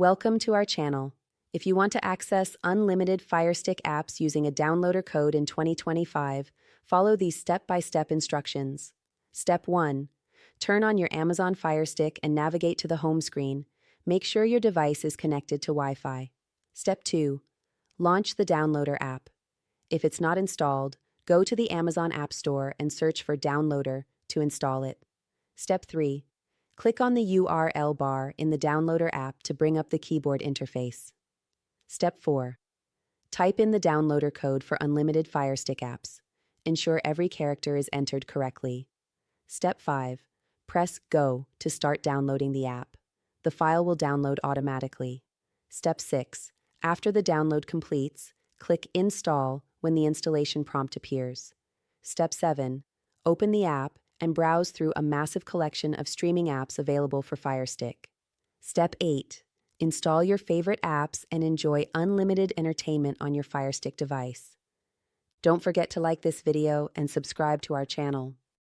Welcome to our channel. If you want to access unlimited Firestick apps using a downloader code in 2025, follow these step-by-step instructions. Step 1. Turn on your Amazon Firestick and navigate to the home screen. Make sure your device is connected to Wi-Fi. Step 2. Launch the downloader app. If it's not installed, go to the Amazon App Store and search for Downloader to install it. Step 3. Click on the URL bar in the Downloader app to bring up the keyboard interface. Step 4. Type in the downloader code for unlimited Firestick apps. Ensure every character is entered correctly. Step 5. Press Go to start downloading the app. The file will download automatically. Step 6. After the download completes, click Install when the installation prompt appears. Step 7. Open the app and browse through a massive collection of streaming apps available for Firestick. Step 8. Install your favorite apps and enjoy unlimited entertainment on your Firestick device. Don't forget to like this video and subscribe to our channel.